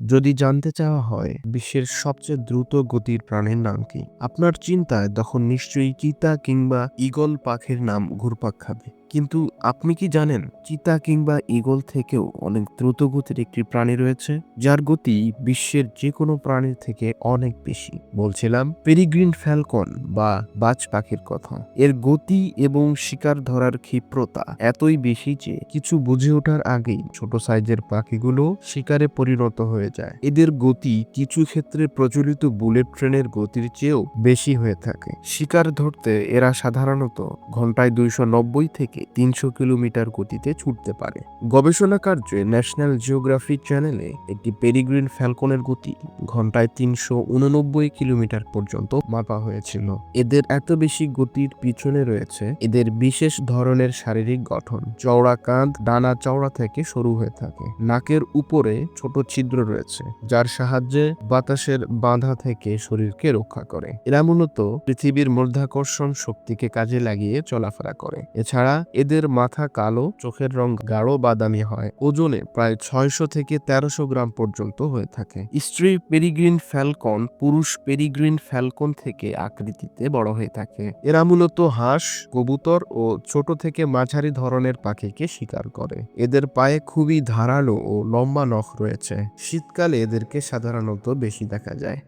যদি জানতে চাওয়া হয় বিশ্বের সবচেয়ে দ্রুত গতির প্রাণীর নাম কি, আপনার চিন্তায় তখন নিশ্চয়ই চিতা কিংবা ঈগল পাখির নাম ঘুরপাক খাবে। কিন্তু আপনি কি জানেন চিতা কিংবা ঈগল থেকেও অনেক দ্রুত গতির একটি প্রাণী রয়েছে যার গতি বিশ্বের যে কোনো প্রাণীর থেকে অনেক বেশি? বলছিলাম পেরিগ্রিন ফ্যালকন বা বাজ পাখির কথা। এর গতি এবং শিকার ধরার ক্ষিপ্রতা এতই বেশি যে কিছু বুঝে ওঠার আগেই ছোট সাইজের পাখিগুলো শিকারে পরিণত হয়ে যায়। এদের গতি কিছু ক্ষেত্রে প্রচলিত বুলেট ট্রেনের গতির চেয়েও বেশি হয়ে থাকে। শিকার ধরতে এরা সাধারণত ঘন্টায় 290 থেকে 300 কিলোমিটার গতিতে ছুটতে পারে। গবেষণা কার্যে ন্যাশনাল জিওগ্রাফি চ্যানেলে একটি পেরিগ্রিন ফ্যালকনের গতি ঘন্টায় 389 কিলোমিটার পর্যন্ত মাপা হয়েছিল। এদের এত বেশি গতির পিছনে রয়েছে এদের বিশেষ ধরনের শারীরিক গঠন। চওড়া কাঁধ ডানা চওড়া থেকে সরু হয়ে থাকে। নাকের উপরে ছোট ছিদ্র রয়েছে যার সাহায্যে বাতাসের বাধা থেকে শরীরকে রক্ষা করে। এরা মূলত পৃথিবীর মাধ্যাকর্ষণ শক্তিকে কাজে লাগিয়ে চলাফেরা করে। এছাড়া এদের মাথা কালো, চোখের রং গাঢ় বাদামি হয়। ওজনে প্রায় 600 থেকে 1300 গ্রাম পর্যন্ত হয়ে থাকে। স্ত্রী পেরিগ্রিন ফ্যালকন পুরুষ পেরিগ্রিন ফ্যালকন থেকে আকৃতিতে বড় হয়ে থাকে। এরা মূলত হাঁস, কবুতর ও ছোট থেকে মাঝারি ধরনের পাখিকে শিকার করে। এদের পায়ে খুবই ধারালো ও লম্বা নখ রয়েছে। শীতকালে এদেরকে সাধারণত বেশি দেখা যায়।